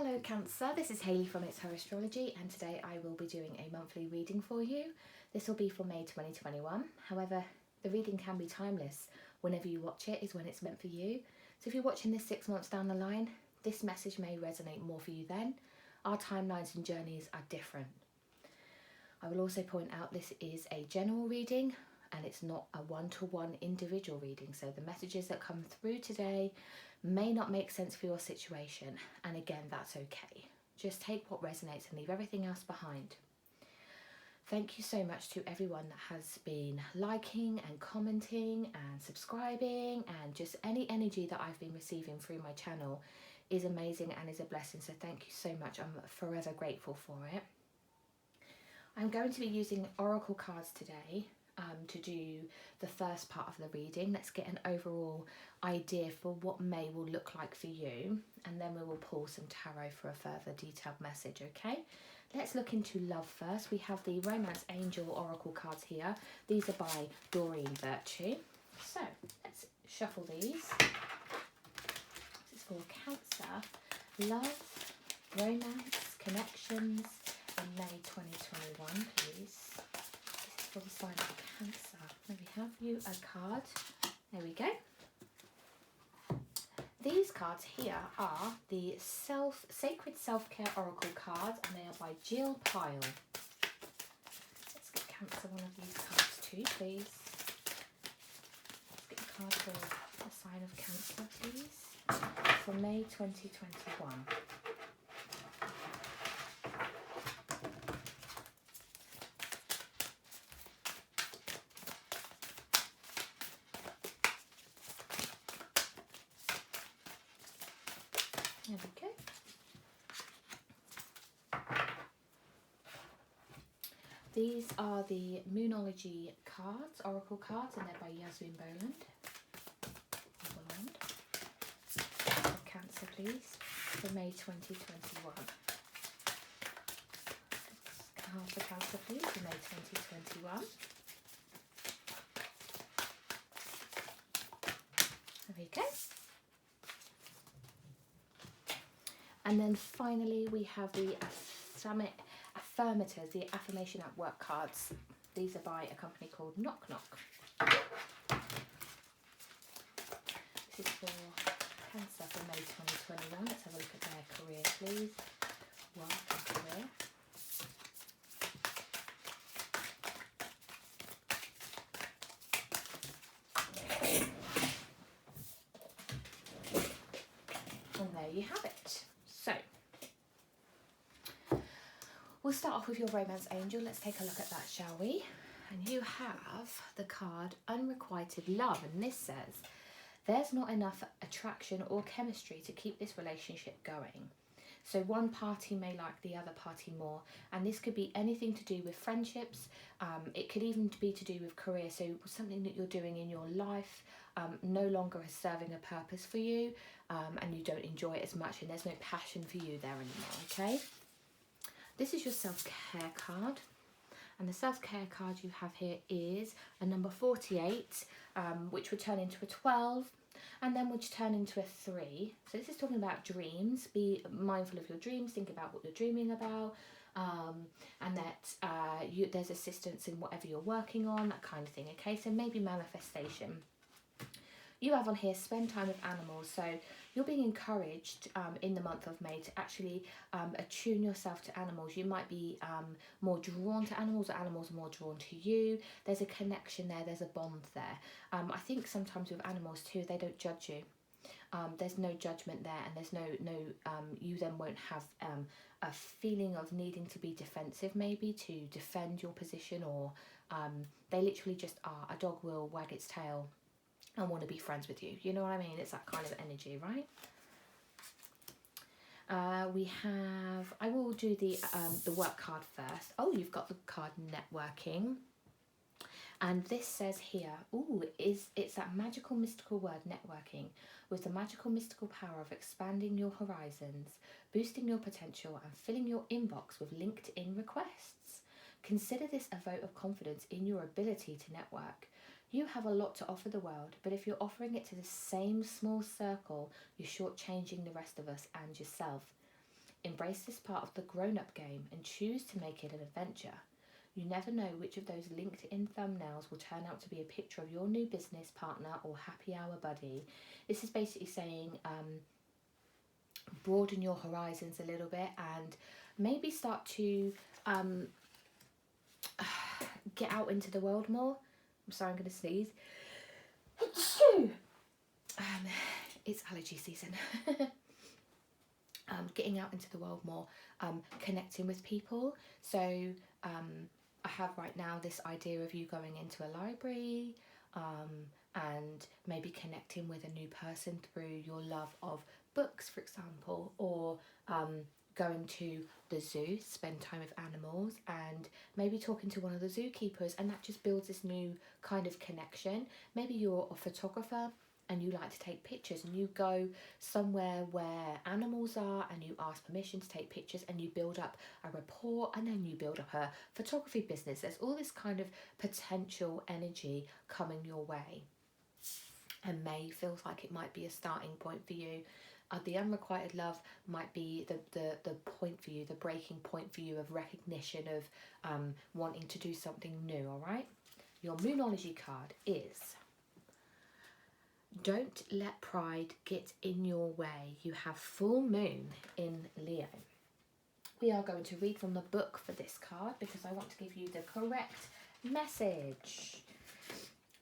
Hello Cancer, this is Hayley from It's Her Astrology, and today I will be doing a monthly reading for you. This will be for May 2021. However, the reading can be timeless. Whenever you watch it is when it's meant for you. So if you're watching this 6 months down the line, this message may resonate more for you then. Our timelines and journeys are different. I will also point out this is a general reading and it's not a one-to-one individual reading. So the messages that come through today may not make sense for your situation, and again, that's okay. Just take what resonates and leave everything else behind. Thank you so much to everyone that has been liking and commenting and subscribing, and just any energy that I've been receiving through my channel is amazing and is a blessing, so thank you so much. I'm forever grateful for it. I'm going to be using oracle cards today to do the first part of the reading. Let's get an overall idea for what May will look like for you, and then we will pull some tarot for a further detailed message, okay? Let's look into love first. We have the Romance Angel oracle cards here. These are by Doreen Virtue. So let's shuffle these. This is for Cancer, love, romance, connections in May 2021, please. For the sign of Cancer. There we have you a card. There we go. These cards here are the Sacred Self-Care Oracle cards, and they are by Jill Pyle. Let's get Cancer one of these cards too, please. Let's get a card for the sign of Cancer, please, for May 2021. There we go. These are the Moonology cards, oracle cards, and they're by Yasmin, Boland. For Cancer, please, for May 2021. Card for Cancer, please, for May 2021. There we go. And then finally we have the Affirmators, the Affirmation at Work cards. These are by a company called Knock Knock. This is for Cancer for May 2021. Let's have a look at their career, please. Work and career. And there you have it. So, we'll start off with your Romance Angel. Let's take a look at that, shall we? And you have the card Unrequited Love, and this says, there's not enough attraction or chemistry to keep this relationship going. So one party may like the other party more, and this could be anything to do with friendships. It could even be to do with career. So something that you're doing in your life no longer is serving a purpose for you, and you don't enjoy it as much, and there's no passion for you there anymore, okay? This is your self-care card, and the self-care card you have here is a number 48, which would turn into a 12, and then would turn into a 3. So this is talking about dreams. Be mindful of your dreams, think about what you're dreaming about, and that there's assistance in whatever you're working on, that kind of thing, okay? So maybe manifestation. You have on here, spend time with animals. So you're being encouraged in the month of May to actually attune yourself to animals. You might be more drawn to animals, or animals are more drawn to you. There's a connection there, there's a bond there. I think sometimes with animals too, they don't judge you. There's no judgment there, and there's no you then won't have a feeling of needing to be defensive, maybe to defend your position, or they literally just are. A dog will wag its tail and want to be friends with you. You know what I mean? It's that kind of energy, right? I will do the work card first. Oh, you've got the card networking. And this says here, it's that magical mystical word networking, with the magical mystical power of expanding your horizons, boosting your potential, and filling your inbox with LinkedIn requests. Consider this a vote of confidence in your ability to network. You have a lot to offer the world, but if you're offering it to the same small circle, you're shortchanging the rest of us and yourself. Embrace this part of the grown-up game and choose to make it an adventure. You never know which of those LinkedIn thumbnails will turn out to be a picture of your new business partner or happy hour buddy. This is basically saying broaden your horizons a little bit and maybe start to get out into the world more. I'm sorry, I'm going to sneeze. It's allergy season. Getting out into the world more, connecting with people. So I have right now this idea of you going into a library and maybe connecting with a new person through your love of books, for example, or going to the zoo, spend time with animals, and maybe talking to one of the zookeepers, and that just builds this new kind of connection. Maybe you're a photographer and you like to take pictures, and you go somewhere where animals are and you ask permission to take pictures, and you build up a rapport, and then you build up a photography business. There's all this kind of potential energy coming your way, and May feels like it might be a starting point for you. The unrequited love might be the point for you, the breaking point for you of recognition of wanting to do something new, all right? Your Moonology card is, don't let pride get in your way. You have full moon in Leo. We are going to read from the book for this card because I want to give you the correct message.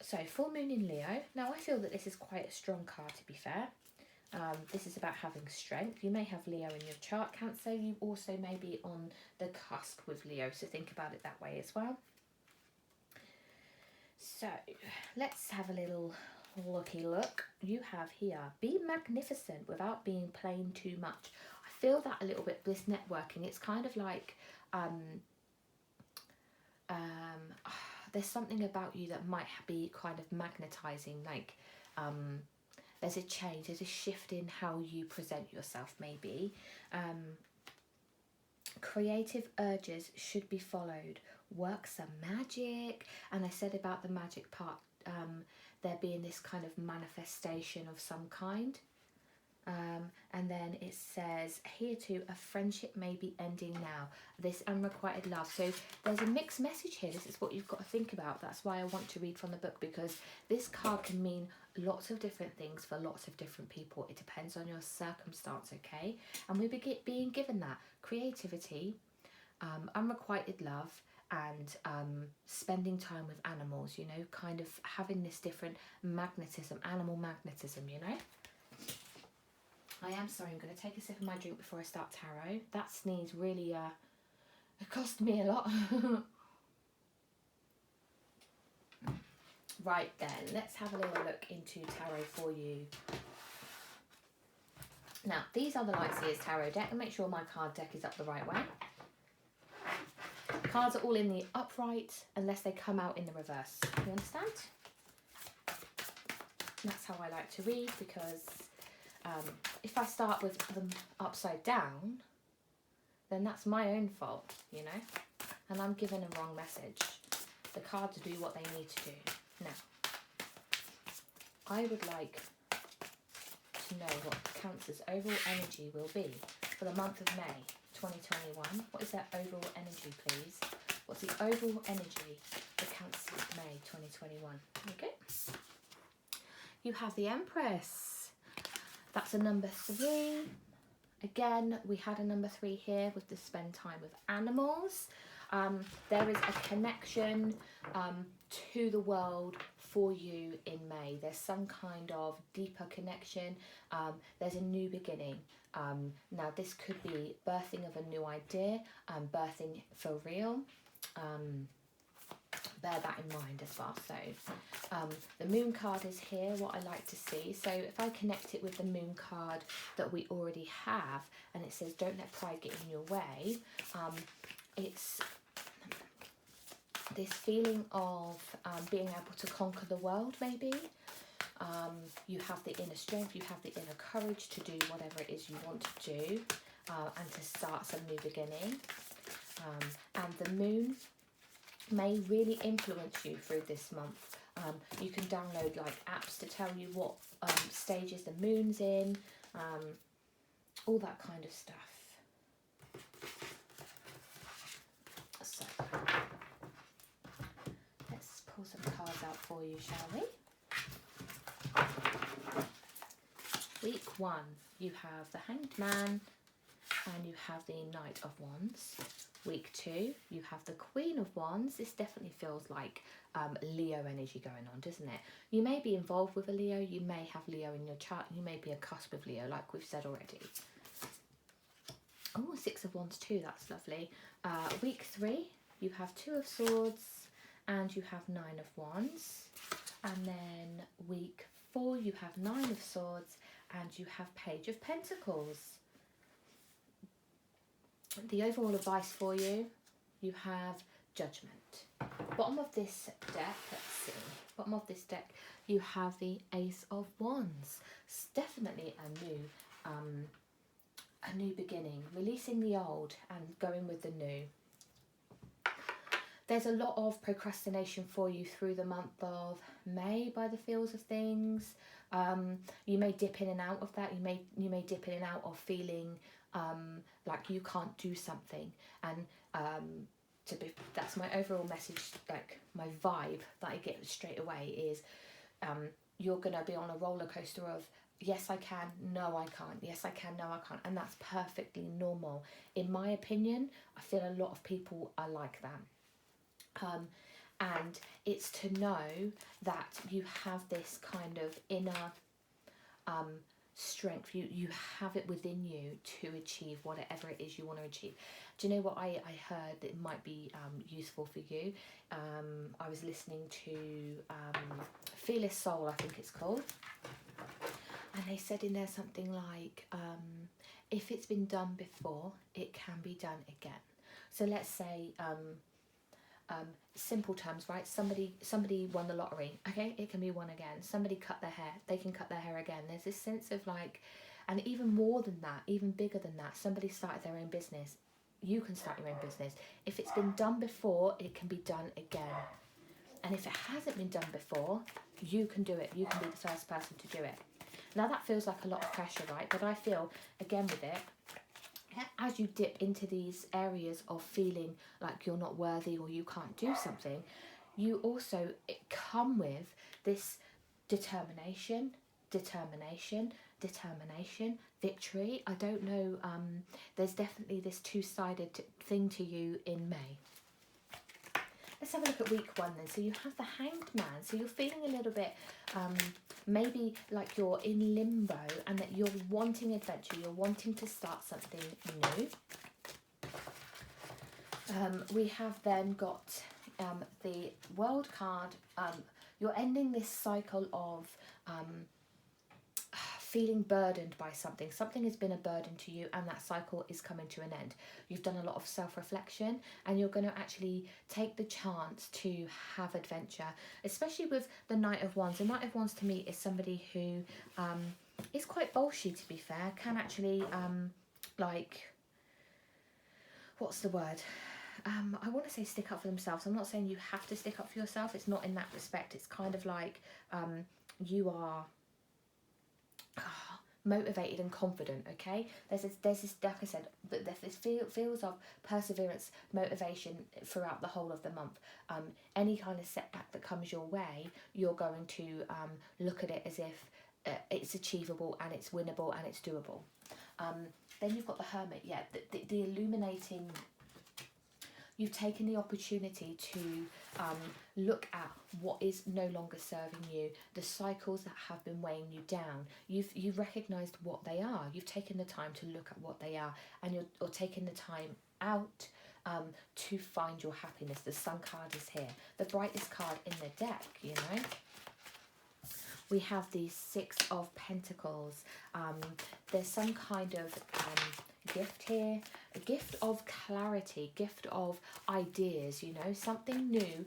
So, full moon in Leo. Now, I feel that this is quite a strong card, to be fair. This is about having strength. You may have Leo in your chart, Cancer. You also may be on the cusp with Leo, so think about it that way as well. So, let's have a little looky look. You have here, be magnificent without being plain too much. I feel that a little bit, this networking. It's kind of like there's something about you that might be kind of magnetizing, like there's a change, there's a shift in how you present yourself, maybe. Creative urges should be followed. Work some magic. And I said about the magic part, there being this kind of manifestation of some kind. And then it says, here too, a friendship may be ending now. This unrequited love. So there's a mixed message here. This is what you've got to think about. That's why I want to read from the book, because this card can mean lots of different things for lots of different people. It depends on your circumstance, okay? And we're being given that creativity, unrequited love, and spending time with animals, you know, kind of having this different magnetism, animal magnetism, you know. I am sorry, I'm going to take a sip of my drink before I start tarot. That sneeze really it cost me a lot. Right then, let's have a little look into tarot for you. Now, these are the Light Seers tarot deck, and make sure my card deck is up the right way. Cards are all in the upright unless they come out in the reverse. You understand? That's how I like to read, because if I start with them upside down, then that's my own fault, you know, and I'm given a wrong message. The cards do what they need to do. Now, I would like to know what Cancer's overall energy will be for the month of May 2021. What is their overall energy, please? What's the overall energy for Cancer May 2021? Okay. You have the Empress. That's a number 3. Again, we had a number 3 here with the spend time with animals. There is a connection to the world for you in May. There's some kind of deeper connection. There's a new beginning. Now, this could be birthing of a new idea, birthing for real. Bear that in mind as well. So the moon card is here, what I like to see. So if I connect it with the moon card that we already have, and it says don't let pride get in your way, it's this feeling of being able to conquer the world, maybe. You have the inner strength, you have the inner courage to do whatever it is you want to do, and to start some new beginning. And the moon may really influence you through this month. You can download like apps to tell you what stages the moon's in, all that kind of stuff. for you, shall we? Week 1, you have the Hanged Man and you have the Knight of Wands. Week 2, you have the Queen of Wands. This definitely feels like Leo energy going on, doesn't it? You may be involved with a Leo, you may have Leo in your chart, you may be a cusp of Leo, like we've said already. Oh, 6 of Wands too, that's lovely. Week 3, you have 2 of Swords and you have 9 of Wands. And then week 4, you have 9 of Swords and you have Page of Pentacles. The overall advice for you, you have Judgment. Bottom of this deck, let's see, bottom of this deck, you have the Ace of Wands. It's definitely a new beginning, releasing the old and going with the new. There's a lot of procrastination for you through the month of May by the feels of things. You may dip in and out of that. You may dip in and out of feeling like you can't do something. And that's my overall message, like my vibe that I get straight away is you're going to be on a roller coaster of yes I can, no I can't, yes I can, no I can't, and that's perfectly normal. In my opinion, I feel a lot of people are like that. And it's to know that you have this kind of inner strength. You have it within you to achieve whatever it is you want to achieve. Do you know what I heard that might be useful for you? I was listening to Fearless Soul, I think it's called. And they said in there something like, if it's been done before, it can be done again. So let's say, simple terms, right? Somebody won the lottery, okay? It can be won again. Somebody cut their hair, they can cut their hair again. There's this sense of like, and even more than that, even bigger than that, somebody started their own business. You can start your own business. If it's been done before, it can be done again. And if it hasn't been done before, you can do it. You can be the first person to do it. Now that feels like a lot of pressure, right? But I feel, again with it, as you dip into these areas of feeling like you're not worthy or you can't do something, you also come with this determination, victory. I don't know, there's definitely this two-sided thing to you in May. Let's have a look at week 1 then. So you have the Hanged Man. So you're feeling a little bit maybe like you're in limbo and that you're wanting adventure. You're wanting to start something new. We have then got the World card. You're ending this cycle of feeling burdened by something. Something has been a burden to you and that cycle is coming to an end. You've done a lot of self-reflection and you're going to actually take the chance to have adventure, especially with the Knight of Wands. The Knight of Wands to me is somebody who is quite bolshy, to be fair, can actually like, what's the word? I want to say stick up for themselves. I'm not saying you have to stick up for yourself. It's not in that respect. It's kind of like you are motivated and confident, okay? There's this, like I said, there's this feels of perseverance, motivation throughout the whole of the month. Any kind of setback that comes your way, you're going to look at it as if it's achievable and it's winnable and it's doable. Then you've got the Hermit, yeah, the illuminating. You've taken the opportunity to look at what is no longer serving you, the cycles that have been weighing you down. You've recognised what they are. You've taken the time to look at what they are, and you're taking the time out to find your happiness. The Sun card is here, the brightest card in the deck, you know. We have the 6 of Pentacles. There's some kind of gift here, a gift of clarity, gift of ideas, you know, something new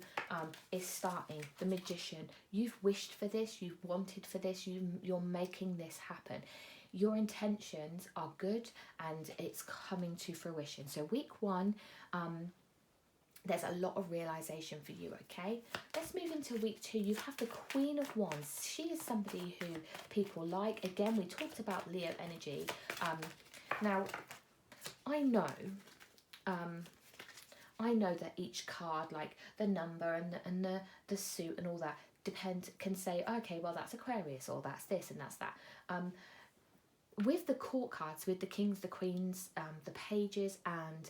is starting. The Magician, you've wished for this, you've wanted for this, you're making this happen. Your intentions are good and it's coming to fruition. So week 1, there's a lot of realization for you, okay? Let's move into week 2. You have the Queen of Wands. She is somebody who people like. Again, we talked about Leo energy. Now, I know that each card, like the number and the suit and all that, can say, okay, well, that's Aquarius, or that's this and that's that. With the court cards, with the kings, the queens, the pages, and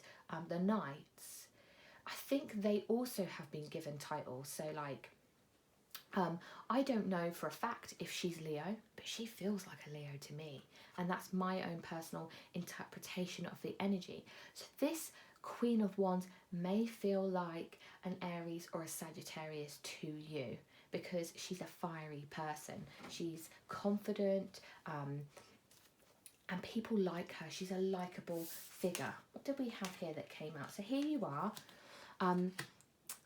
the knights, I think they also have been given titles. So like, I don't know for a fact if she's Leo, but she feels like a Leo to me. And that's my own personal interpretation of the energy. So this Queen of Wands may feel like an Aries or a Sagittarius to you, because she's a fiery person. She's confident, and people like her. She's a likeable figure. What did we have here that came out? So here you are,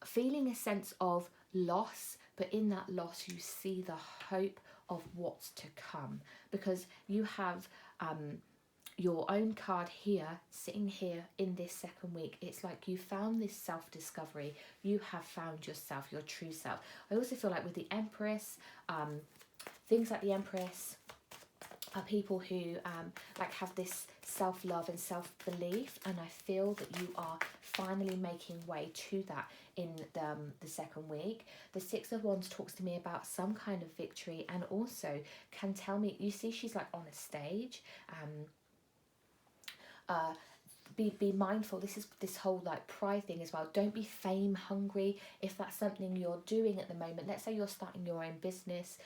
feeling a sense of loss, but in that loss you see the hope of what's to come, because you have your own card here, sitting here in this second week. It's like you found this self-discovery. You have found yourself, your true self. I also feel like with the Empress, things like the Empress are people who like have this self-love and self-belief, and I feel that you are finally making way to that in the second week. The Six of Wands talks to me about some kind of victory, and also can tell me, you see she's like on a stage. Be mindful. This is this whole like pride thing as well. Don't be fame hungry if that's something you're doing at the moment. Let's say you're starting your own business.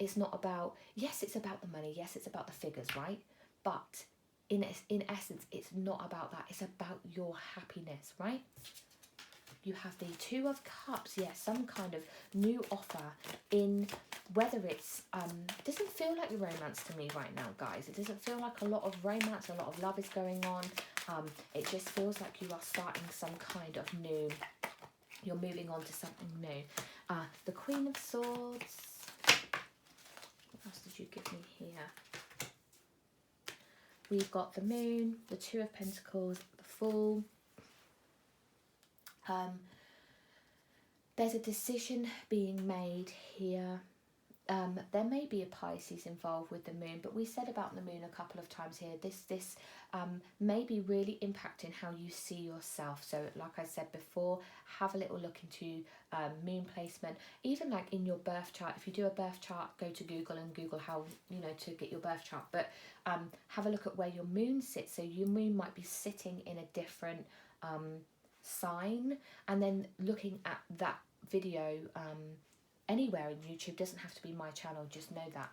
It's not about, yes, it's about the money, yes, it's about the figures, right? But in essence, it's not about that. It's about your happiness, right? You have the Two of Cups. Yes, some kind of new offer in, whether it's, doesn't feel like romance to me right now, guys. It doesn't feel like a lot of romance, a lot of love is going on. It just feels like you are starting some kind of new, you're moving on to something new. The Queen of Swords. What else did you give me here? We've got the Moon, the Two of Pentacles, the Fool. There's a decision being made here. There may be a Pisces involved with the Moon, but we said about the Moon a couple of times here, this may be really impacting how you see yourself. So like I said before, have a little look into Moon placement, even like in your birth chart. If you do a birth chart, go to Google and Google how, you know, to get your birth chart, but have a look at where your Moon sits. So your Moon might be sitting in a different sign, and then looking at that video anywhere in YouTube, doesn't have to be my channel, just know that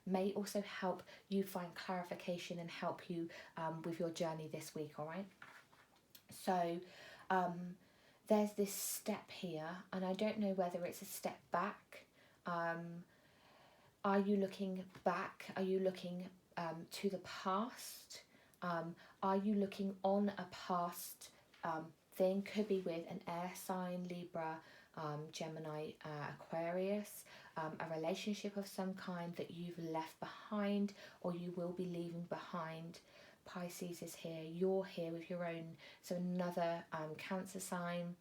may also help you find clarification and help you with your journey this week. All right, so there's this step here, and I don't know whether it's a step back. Are you looking back? Are you looking to the past? Are you looking on a past thing? Could be with an air sign, Libra, Gemini, Aquarius, a relationship of some kind that you've left behind or you will be leaving behind. Pisces is here, you're here with your own, so another Cancer sign.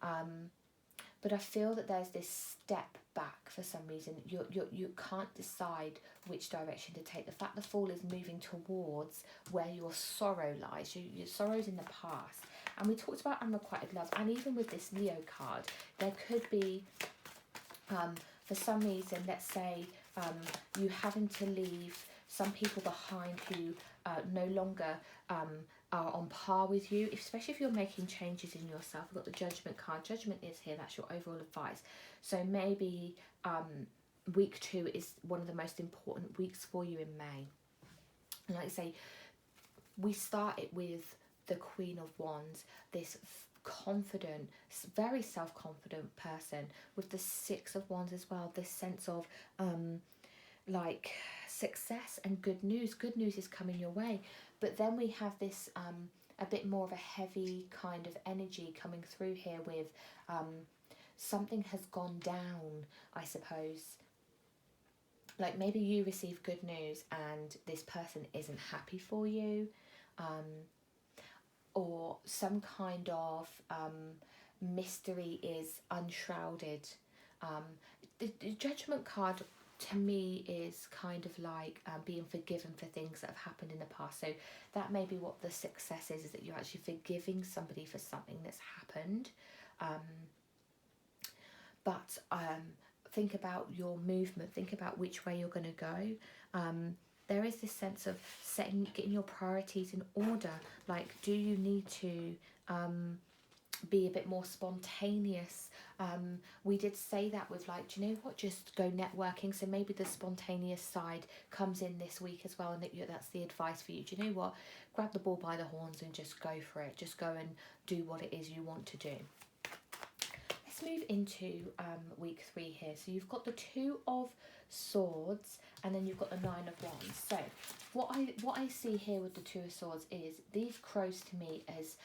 But I feel that there's this step back for some reason. You can't decide which direction to take. The fact the Fool is moving towards where your sorrow lies. Your sorrow's in the past. And we talked about unrequited love. And even with this Leo card, there could be, for some reason, let's say you having to leave some people behind who no longer are on par with you, especially if you're making changes in yourself. We've got the Judgment card. Judgment is here. That's your overall advice. So maybe week 2 is one of the most important weeks for you in May. And like I say, we started with the Queen of Wands, this confident, very self-confident person, with the Six of Wands as well, this sense of like success and good news. Good news is coming your way. But then we have this a bit more of a heavy kind of energy coming through here with something has gone down, I suppose. Like maybe you receive good news and this person isn't happy for you, or some kind of mystery is unshrouded. The Judgment card to me is kind of like being forgiven for things that have happened in the past. So that may be what the success is that you're actually forgiving somebody for something that's happened. but think about your movement, think about which way you're going to go. There is this sense of getting your priorities in order. Like, do you need to be a bit more spontaneous? We did say that with, like, do you know what, just go networking. So maybe the spontaneous side comes in this week as well, and that's the advice for you. Do you know what, grab the bull by the horns and just go for it. Just go and do what it is you want to do. Let's move into week 3 here. So you've got the 2 of Swords, and then you've got the 9 of Wands. So what I see here with the 2 of Swords is these crows to me as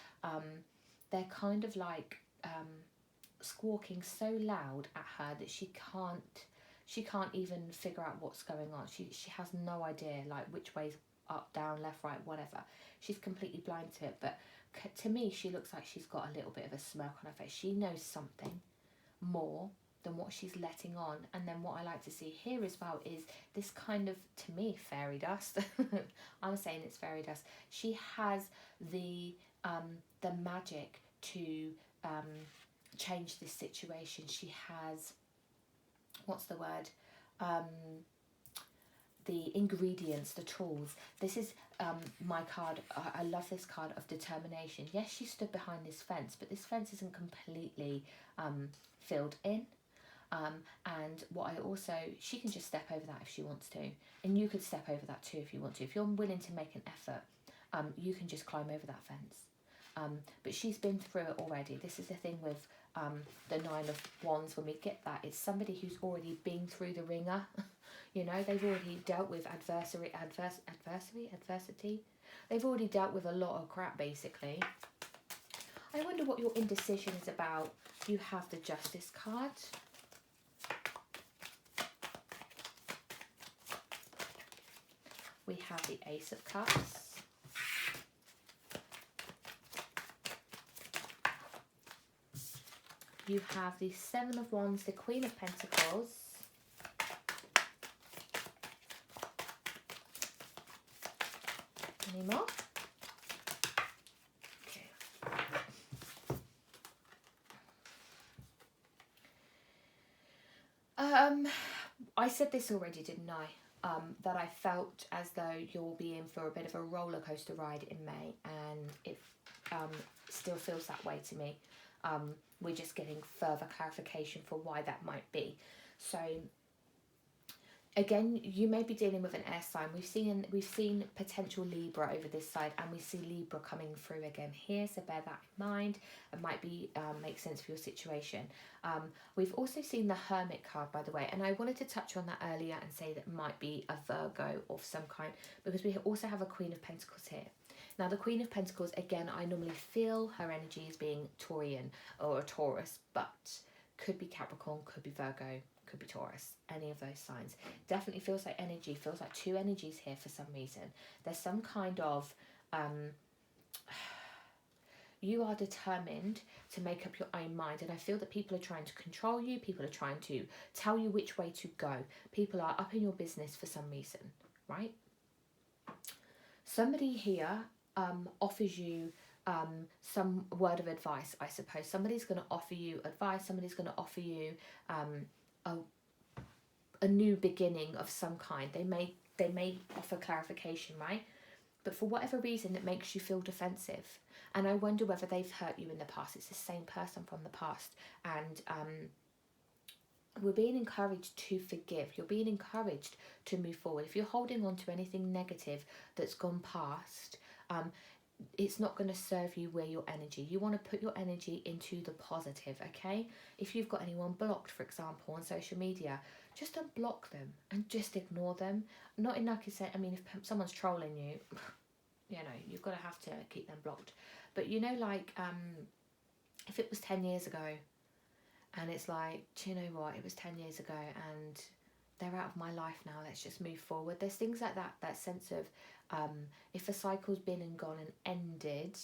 they're kind of like squawking so loud at her that she can't even figure out what's going on. She has no idea, like, which way's up, down, left, right, whatever. She's completely blind to it. But to me, she looks like she's got a little bit of a smirk on her face. She knows something more than what she's letting on. And then what I like to see here as well is this kind of, to me, fairy dust. I'm saying it's fairy dust. She has the magic to change this situation. She has, what's the word, the ingredients, the tools. This is my card. I love this card of determination. Yes, she stood behind this fence, but this fence isn't completely filled in. And what I also, she can just step over that if she wants to, and you could step over that too if you want to. If you're willing to make an effort, you can just climb over that fence. But she's been through it already. This is the thing with the 9 of Wands. When we get that, it's somebody who's already been through the ringer. You know, they've already dealt with adversity. They've already dealt with a lot of crap, basically. I wonder what your indecision is about. You have the Justice card. We have the Ace of Cups. You have the 7 of Wands, the Queen of Pentacles. Any more? Okay. I said this already, didn't I? That I felt as though you'll be in for a bit of a roller coaster ride in May, and it still feels that way to me. We're just getting further clarification for why that might be. So again, you may be dealing with an air sign. We've seen potential Libra over this side, and we see Libra coming through again here, so bear that in mind. It might be make sense for your situation. We've also seen the Hermit card, by the way, and I wanted to touch on that earlier and say that it might be a Virgo of some kind, because we also have a Queen of Pentacles here. Now, the Queen of Pentacles, again, I normally feel her energy as being Taurian or a Taurus, but could be Capricorn, could be Virgo, could be Taurus, any of those signs. Definitely feels like energy, feels like 2 energies here for some reason. There's some kind of, you are determined to make up your own mind, and I feel that people are trying to control you, people are trying to tell you which way to go. People are up in your business for some reason, right? Somebody here offers you some word of advice, I suppose. Somebody's going to offer you advice, somebody's going to offer you a new beginning of some kind. They may offer clarification, right? But for whatever reason, it makes you feel defensive. And I wonder whether they've hurt you in the past. It's the same person from the past. And we're being encouraged to forgive. You're being encouraged to move forward. If you're holding on to anything negative that's gone past, it's not going to serve you where your energy. You want to put your energy into the positive, okay? If you've got anyone blocked, for example, on social media, just unblock them and just ignore them. Not in like you said, I mean, if someone's trolling you, you know, you've got to have to keep them blocked. But you know, like, if it was 10 years ago, and it's like, do you know what, it was 10 years ago and they're out of my life now, let's just move forward. There's things like that, that sense of, if a cycle's been and gone and ended,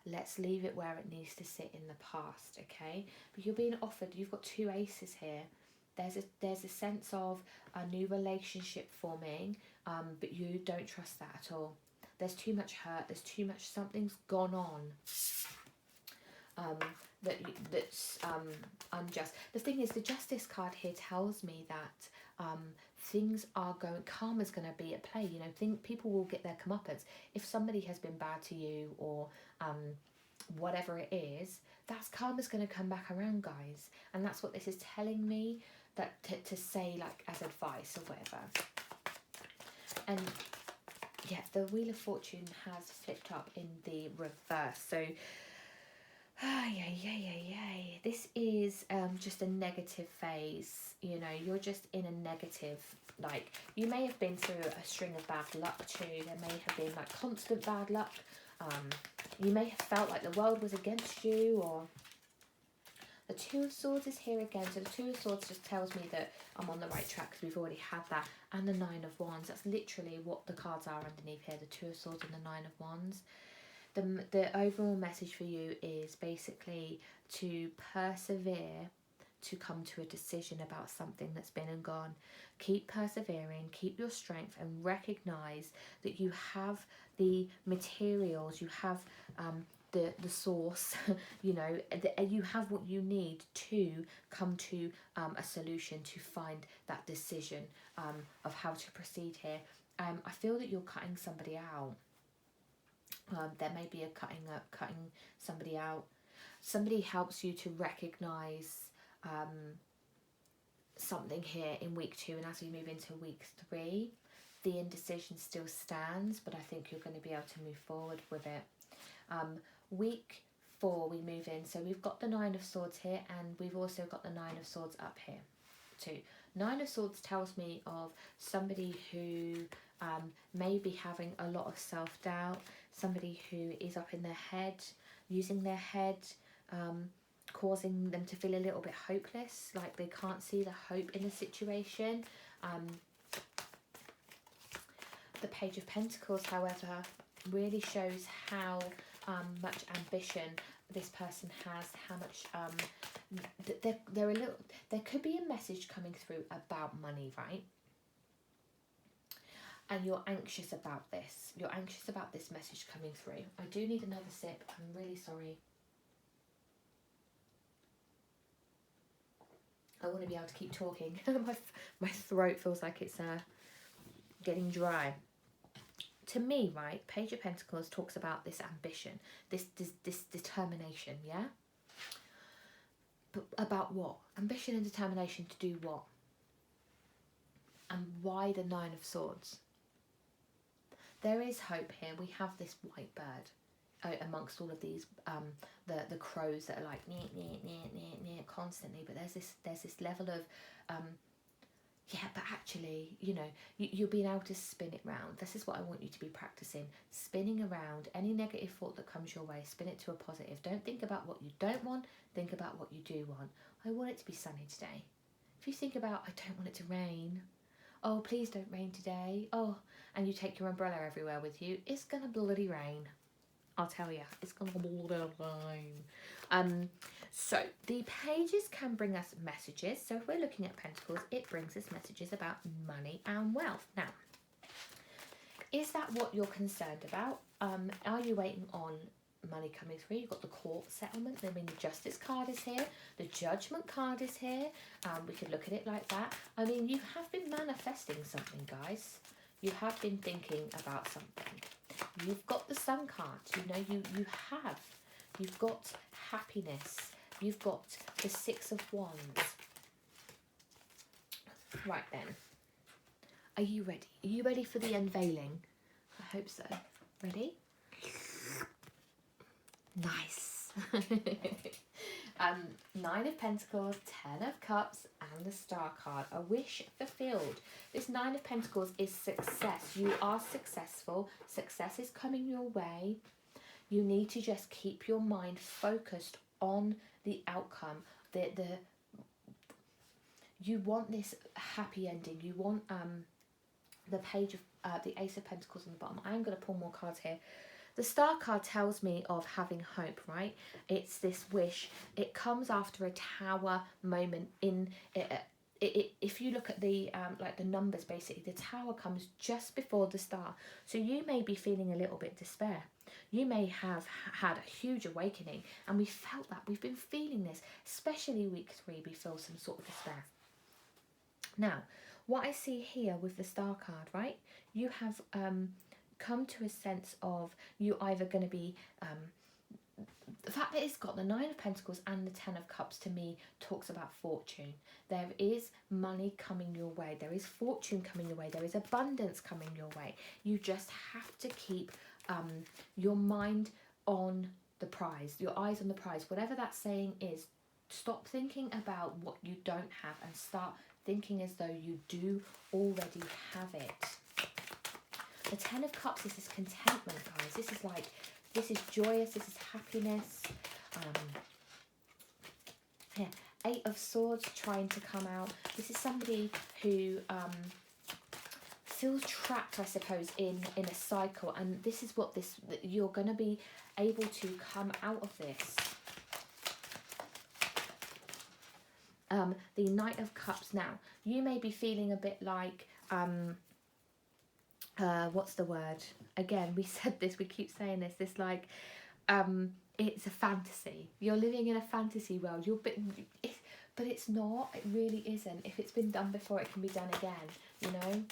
let's leave it where it needs to sit in the past, okay? But you're being offered, you've got 2 aces here. There's a sense of a new relationship forming, but you don't trust that at all. There's too much hurt, there's too much, something's gone on. that's unjust. The thing is, the Justice card here tells me that things are going, karma's going to be at play. You know, people will get their comeuppance. If somebody has been bad to you, or whatever it is, that's karma's going to come back around, guys. And that's what this is telling me, that to say, like, as advice or whatever. And yeah, the Wheel of Fortune has flipped up in the reverse. So this is just a negative phase. You know, you're just in a negative, like, you may have been through a string of bad luck too. There may have been like constant bad luck. You may have felt like the world was against you, or the Two of Swords is here again. So the Two of Swords just tells me that I'm on the right track, because we've already had that. And the Nine of Wands, that's literally what the cards are underneath here, the Two of Swords and the Nine of Wands. The overall message for you is basically to persevere, to come to a decision about something that's been and gone. Keep persevering, keep your strength, and recognise that you have the materials, you have the source, you know, you have what you need to come to a solution, to find that decision of how to proceed here. I feel that you're cutting somebody out. There may be a cutting somebody out. Somebody helps you to recognise something here in week 2, and as we move into week 3, the indecision still stands, but I think you're going to be able to move forward with it. Week 4 we move in, so we've got the Nine of Swords here, and we've also got the Nine of Swords up here too. Nine of Swords tells me of somebody who may be having a lot of self-doubt, somebody who is up in their head, using their head, causing them to feel a little bit hopeless, like they can't see the hope in the situation. The Page of Pentacles, however, really shows how much ambition this person has, how much they're a little, there could be a message coming through about money, right? And you're anxious about this. You're anxious about this message coming through. I do need another sip. I'm really sorry. I want to be able to keep talking. my throat feels like it's getting dry. To me, right, Page of Pentacles talks about this ambition, this determination, yeah? But about what? Ambition and determination to do what? And why the Nine of Swords? There is hope here. We have this white bird amongst all of these, the crows that are like constantly. But there's this level of, yeah, but actually, you know, you're being able to spin it round. This is what I want you to be practicing. Spinning around any negative thought that comes your way, spin it to a positive. Don't think about what you don't want, think about what you do want. I want it to be sunny today. If you think about, I don't want it to rain, oh, please don't rain today, oh, and you take your umbrella everywhere with you, it's gonna bloody rain. I'll tell you, it's gonna bloody rain. So the pages can bring us messages. So if we're looking at Pentacles, it brings us messages about money and wealth. Now, is that what you're concerned about? Are you waiting on money coming through? You've got the court settlement. I mean, the Justice card is here. The Judgment card is here. We could look at it like that. I mean, you have been manifesting something, guys. You have been thinking about something. You've got the Sun card. You know, you've got happiness. You've got the Six of Wands. Right then. Are you ready? Are you ready for the unveiling? I hope so. Ready? Nice. Nine of Pentacles, 10 of Cups, and the Star card. A wish fulfilled. This Nine of Pentacles is success. You are successful. Success is coming your way. You need to just keep your mind focused on the outcome. You want this happy ending. You want the page of the Ace of Pentacles on the bottom. I'm going to pull more cards here. The Star card tells me of having hope, right? It's this wish. It comes after a tower moment in if you look at the like the numbers, basically the tower comes just before the star. So you may be feeling a little bit despair. You may have had a huge awakening, and we felt that. We've been feeling this, especially week 3. We feel some sort of despair. Now, what I see here with the star card, right? You have come to a sense of you either going to be the fact that it's got the 9 of Pentacles and the 10 of Cups, to me, talks about fortune. There is money coming your way. There is fortune coming your way. There is abundance coming your way. You just have to keep your mind on the prize, your eyes on the prize. Whatever that saying is, stop thinking about what you don't have and start thinking as though you do already have it. The 10 of Cups is this contentment, guys. This is like, this is joyous, this is happiness. Yeah, 8 of Swords trying to come out. This is somebody who feels trapped, I suppose, in a cycle. And this is what you're going to be able to come out of this. The Knight of Cups. Now, you may be feeling a bit like... what's the word? Again, we said this, we keep saying this. This like, it's a fantasy. You're living in a fantasy world. But it's not. It really isn't. If it's been done before, it can be done again. You know,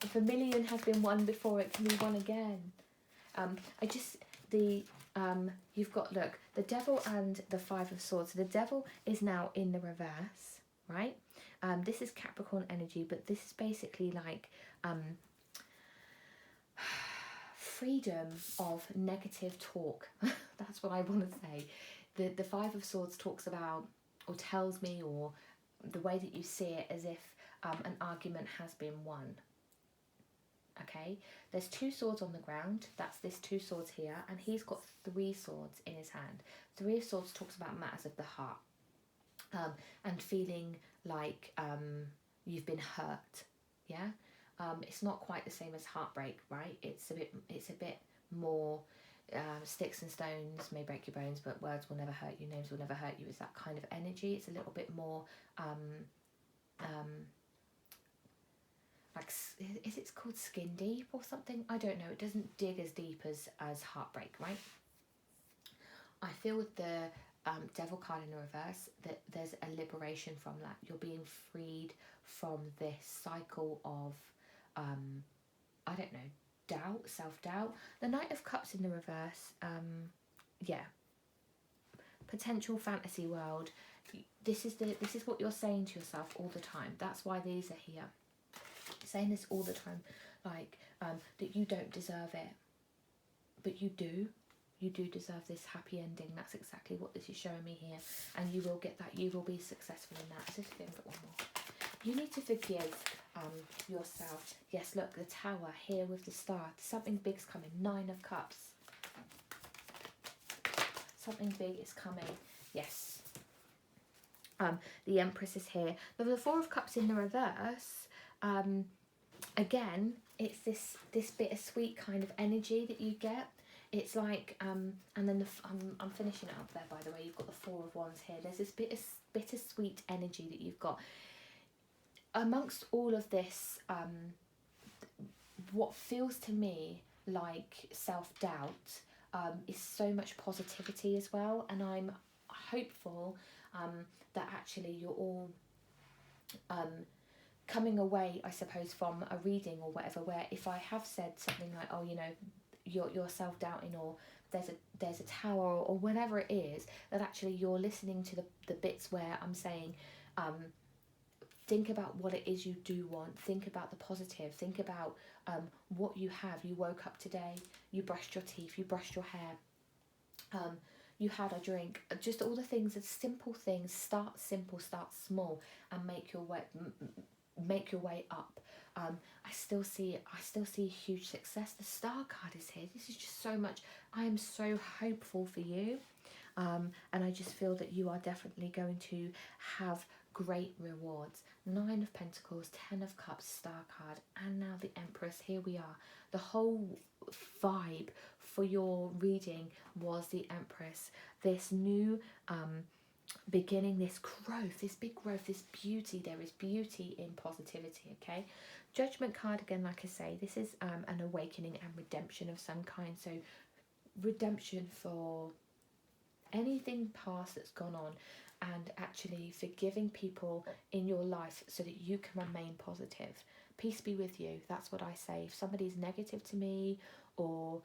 if a million has been won before, it can be won again. You've got, look, the Devil and the 5 of Swords. So the Devil is now in the reverse, right? This is Capricorn energy, but this is basically like freedom of negative talk. That's what I want to say. The 5 of Swords talks about, or tells me, or the way that you see it, as if an argument has been won. Okay, there's 2 swords on the ground. That's this 2 swords here, and he's got 3 swords in his hand. 3 of Swords talks about matters of the heart, and feeling like you've been hurt. Yeah. It's not quite the same as heartbreak, right? It's a bit more sticks and stones may break your bones, but words will never hurt you, names will never hurt you. It's that kind of energy. It's a little bit more like, is it called skin deep or something? I don't know. It doesn't dig as deep as heartbreak, right? I feel with the Devil card in the reverse that there's a liberation from that. You're being freed from this cycle of I don't know, doubt, self-doubt. The Knight of Cups in the reverse, yeah, potential fantasy world. This is what you're saying to yourself all the time. That's why these are here. Saying this all the time, like that you don't deserve it, but you do. You do deserve this happy ending. That's exactly what this is showing me here, and you will get that. You will be successful in that. Just think one more. You need to forgive yourself. Yes, look, the Tower here with the star. Something big's coming. 9 of Cups. Something big is coming. Yes. The Empress is here. The 4 of Cups in the reverse. Again, it's this bittersweet kind of energy that you get. It's like, and then I'm finishing it up there, by the way. You've got the 4 of Wands here. There's this bittersweet energy that you've got. Amongst all of this, what feels to me like self-doubt is so much positivity as well. And I'm hopeful that actually you're all coming away, I suppose, from a reading or whatever, where if I have said something like, oh, you know, you're self-doubting, or there's a tower, or whatever it is, that actually you're listening to the bits where I'm saying, think about what it is you do want. Think about the positive. Think about what you have. You woke up today. You brushed your teeth. You brushed your hair. You had a drink. Just all the things, the simple things. Start simple. Start small, and make your way up. I still see huge success. The Star card is here. This is just so much. I am so hopeful for you, and I just feel that you are definitely going to have great rewards. 9 of Pentacles, 10 of Cups, Star card, and now the Empress. Here we are. The whole vibe for your reading was the Empress. This new beginning this growth, this big growth, this beauty. There is beauty in positivity, okay? Judgment card, again, like I say, this is an awakening and redemption of some kind. So redemption for anything past that's gone on, and actually forgiving people in your life so that you can remain positive. Peace be with you. That's what I say. If somebody's negative to me or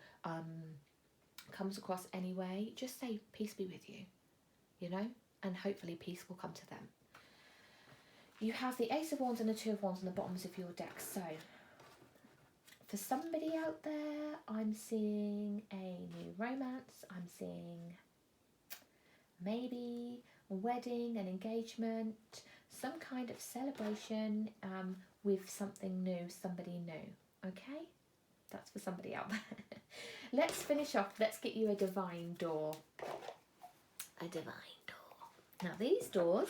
comes across anyway, just say peace be with you, you know, and hopefully peace will come to them. You have the Ace of Wands and the Two of Wands on the bottoms of your deck. So for somebody out there, I'm seeing a new romance. I'm seeing maybe a wedding, an engagement, some kind of celebration with something new, somebody new, okay? That's for somebody out there. Let's finish off. Let's get you a divine door. A divine door. Now these doors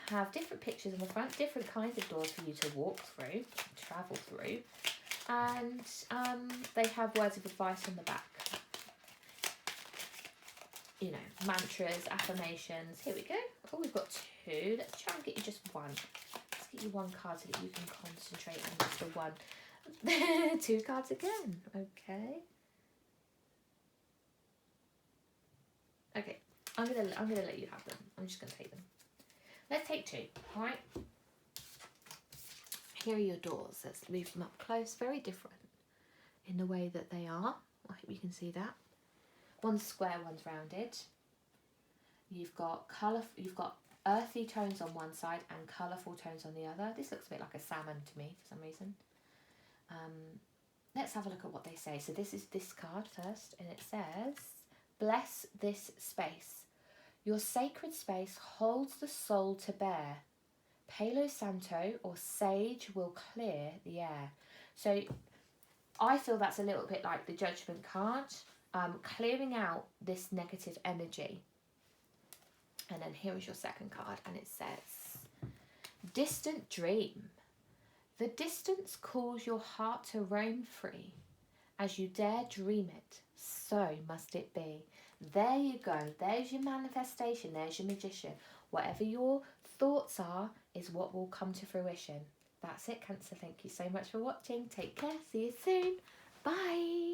have different pictures on the front, different kinds of doors for you to walk through, travel through, and they have words of advice on the back. You know, mantras, affirmations. Here we go. Oh, we've got two. Let's try and get you just one. Let's get you one card so that you can concentrate on just the one. Two cards again. Okay. Okay. I'm gonna let you have them. I'm just gonna take them. Let's take two. All right. Here are your doors. Let's move them up close. Very different in the way that they are. I hope you can see that. One's square, one's rounded. You've got you've got earthy tones on one side and colourful tones on the other. This looks a bit like a salmon to me for some reason. Let's have a look at what they say. So this is this card first, and it says, bless this space. Your sacred space holds the soul to bear. Palo Santo or sage will clear the air. So I feel that's a little bit like the Judgment card. Clearing out this negative energy. And then here is your second card, and it says, distant dream. The distance calls your heart to roam free. As you dare dream it, so must it be. There you go. There's your manifestation. There's your magician. Whatever your thoughts are is what will come to fruition. That's it, Cancer. Thank you so much for watching. Take care. See you soon. Bye.